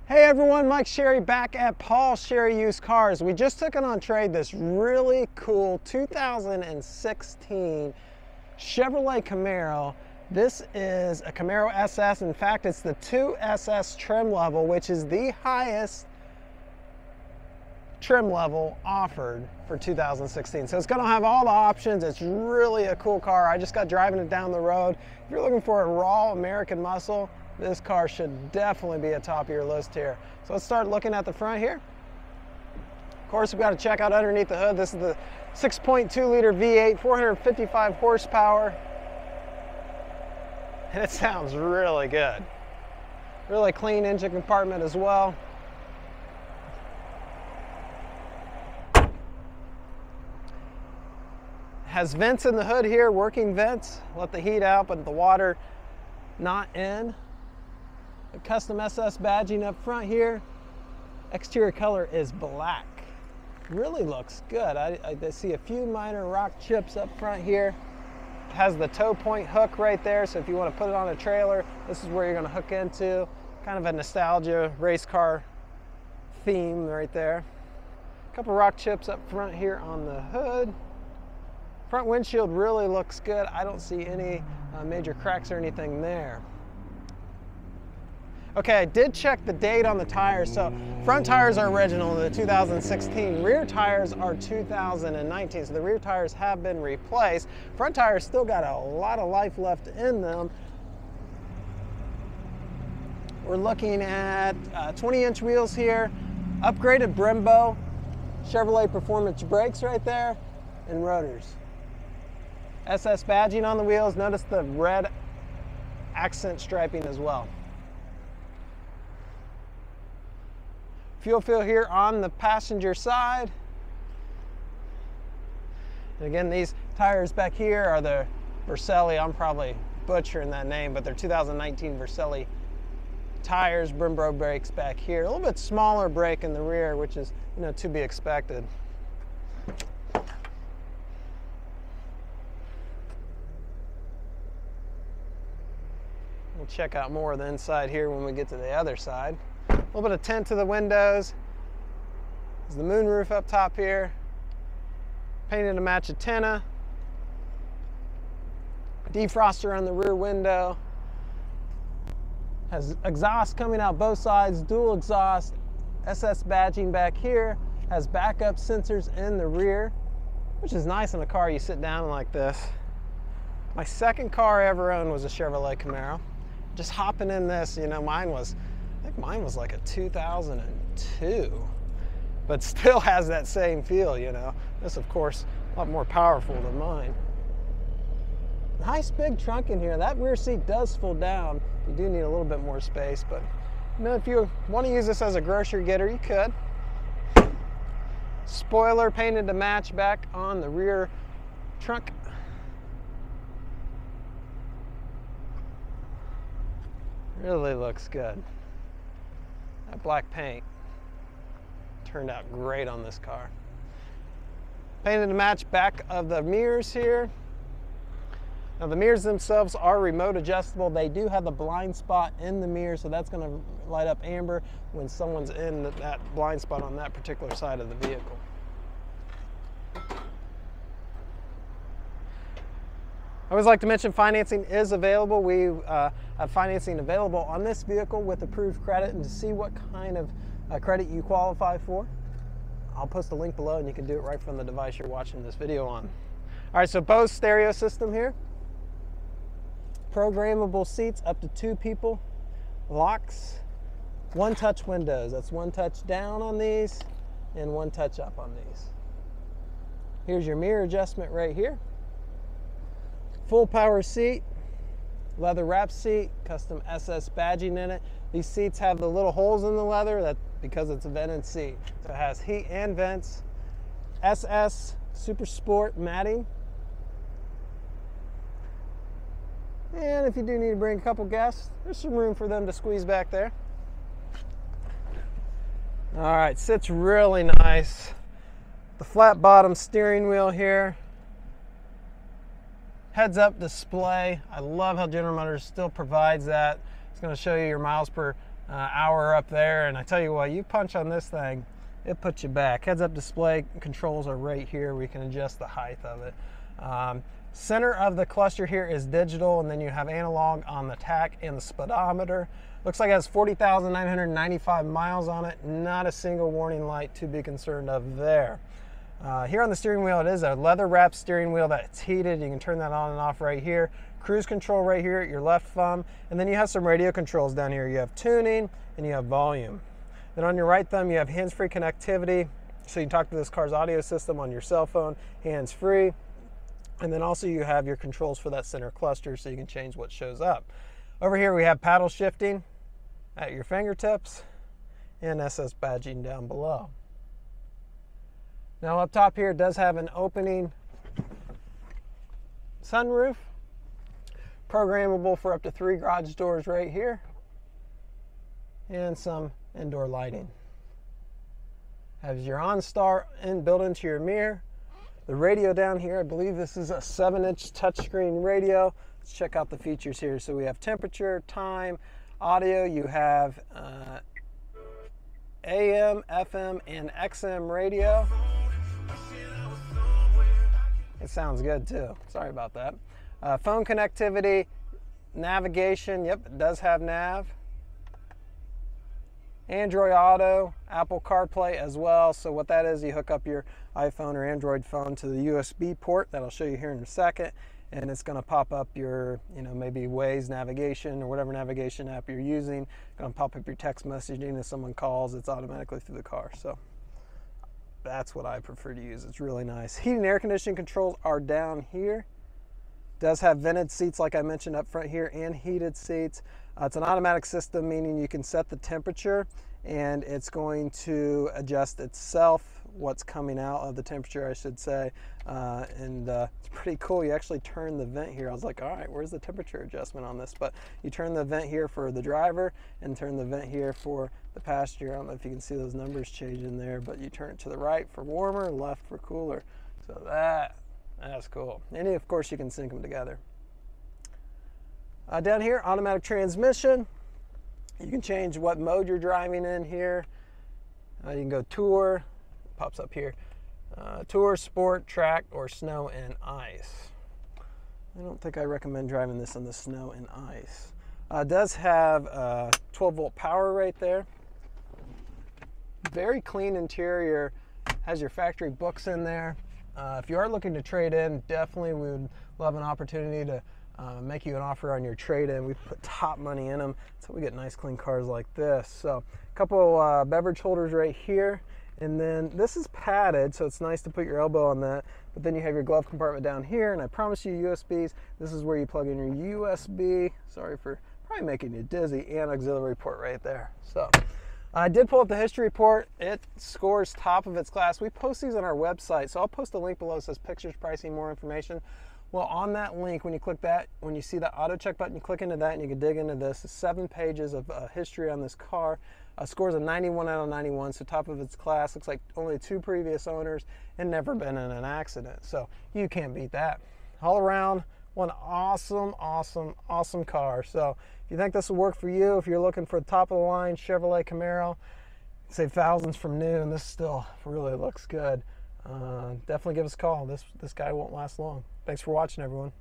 Hey everyone, Mike Sherry back at Paul Sherry Used Cars. We just took it on trade this really cool 2016 Chevrolet Camaro. This is a Camaro SS. In fact, it's the 2SS trim level, which is the highest trim level offered for 2016. So it's gonna have all the options. It's really a cool car. I just got driving it down the road. If you're looking for a raw American muscle, this car should definitely be at top of your list here. So let's start looking at the front here. Of course, we've got to check out underneath the hood. This is the 6.2 liter V8, 455 horsepower. And it sounds really good. Really clean engine compartment as well. Has vents in the hood here, working vents. Let the heat out, but the water not in. A custom SS badging up front here. Exterior color is black. Really looks good. I see a few minor rock chips up front here. It has the tow point hook right there, so if you want to put it on a trailer, this is where you're going to hook into. Kind of a nostalgia race car theme right there. A couple rock chips up front here on the hood. Front windshield really looks good. I don't see any major cracks or anything there. Okay, I did check the date on the tires. So front tires are original, the 2016. Rear tires are 2019. So the rear tires have been replaced. Front tires still got a lot of life left in them. We're looking at 20-inch wheels here, upgraded Brembo, Chevrolet Performance brakes right there, and rotors. SS badging on the wheels. Notice the red accent striping as well. Fuel fill here on the passenger side. And again, these tires back here are the Vercelli. I'm probably butchering that name, but they're 2019 Vercelli tires. Brembo brakes back here. A little bit smaller brake in the rear, which is, to be expected. We'll check out more of the inside here when we get to the other side. A little bit of tint to the windows. There's the moonroof up top here. Painted to match antenna. Defroster on the rear window. Has exhaust coming out both sides, dual exhaust. SS badging back here. Has backup sensors in the rear, which is nice in a car you sit down like this. My second car I ever owned was a Chevrolet Camaro. Just hopping in this, I think mine was like a 2002, but still has that same feel, This, of course, a lot more powerful than mine. Nice big trunk in here. That rear seat does fold down. You do need a little bit more space, but if you want to use this as a grocery getter, you could. Spoiler painted to match back on the rear trunk. Really looks good. That black paint turned out great on this car. Painted to match back of the mirrors here. Now the mirrors themselves are remote adjustable. They do have the blind spot in the mirror, so that's going to light up amber when someone's in that blind spot on that particular side of the vehicle. I always like to mention financing is available. We have financing available on this vehicle with approved credit, and to see what kind of credit you qualify for, I'll post a link below and you can do it right from the device you're watching this video on. All right, so Bose stereo system here. Programmable seats up to 2 people. Locks. One touch windows. That's one touch down on these and one touch up on these. Here's your mirror adjustment right here. Full power seat, leather wrap seat, custom SS badging in it. These seats have the little holes in the leather because it's a vented seat. So it has heat and vents. SS Super Sport matting. And if you do need to bring a couple guests, there's some room for them to squeeze back there. All right, sits really nice. The flat bottom steering wheel here. Heads-up display. I love how General Motors still provides that. It's going to show you your miles per hour up there, and I tell you what, you punch on this thing, it puts you back. Heads-up display controls are right here. We can adjust the height of it. Center of the cluster here is digital, and then you have analog on the tach and the speedometer. Looks like it has 40,995 miles on it. Not a single warning light to be concerned of there. Here on the steering wheel, it is a leather-wrapped steering wheel that's heated. You can turn that on and off right here. Cruise control right here at your left thumb. And then you have some radio controls down here. You have tuning and you have volume. Then on your right thumb, you have hands-free connectivity. So you can talk to this car's audio system on your cell phone, hands-free. And then also you have your controls for that center cluster, so you can change what shows up. Over here we have paddle shifting at your fingertips and SS badging down below. Now up top here, it does have an opening sunroof, programmable for up to 3 garage doors right here, and some indoor lighting. Has your OnStar built into your mirror. The radio down here, I believe this is a 7-inch touchscreen radio. Let's check out the features here. So we have temperature, time, audio. You have AM, FM, and XM radio. It sounds good too. Sorry about that. Phone connectivity, navigation. Yep, it does have nav. Android Auto, Apple CarPlay as well. So what that is, you hook up your iPhone or Android phone to the USB port that I'll show you here in a second, and it's going to pop up your, maybe Waze navigation or whatever navigation app you're using. Going to pop up your text messaging. If someone calls, it's automatically through the car. So that's what I prefer to use. It's really nice. Heating and air conditioning controls are down here. Does have vented seats, like I mentioned up front here, and heated seats. It's an automatic system, meaning you can set the temperature and it's going to adjust itself, what's coming out of the temperature, I should say. It's pretty cool. You actually turn the vent here. I was like, all right, where's the temperature adjustment on this? But you turn the vent here for the driver and turn the vent here for the passenger. I don't know if you can see those numbers changing there, but you turn it to the right for warmer, left for cooler. So that's cool. And of course you can sync them together. Down here, automatic transmission. You can change what mode you're driving in here. You can go tour, pops up here. Tour, sport, track, or snow and ice. I don't think I recommend driving this in the snow and ice. Does have 12-volt power right there. Very clean interior. Has your factory books in there. If you are looking to trade in, definitely we would love an opportunity to make you an offer on your trade-in. We put top money in them, so we get nice clean cars like this. So a couple beverage holders right here, and then this is padded, so it's nice to put your elbow on that. But then you have your glove compartment down here, and I promise you USBs. This is where you plug in your USB. Sorry for probably making you dizzy, and auxiliary port right there. So I did pull up the history report. It scores top of its class. We post these on our website, so I'll post a link below that says pictures, pricing, more information. Well, on that link, when you click that, when you see the auto check button, you click into that and you can dig into this. It's 7 pages of history on this car. Scores a 91 out of 91, so top of its class. Looks like only 2 previous owners and never been in an accident. So you can't beat that. All around, one awesome, awesome, awesome car. So if you think this will work for you, if you're looking for the top of the line Chevrolet Camaro, save thousands from new, and this still really looks good. Definitely give us a call. This guy won't last long. Thanks for watching, everyone.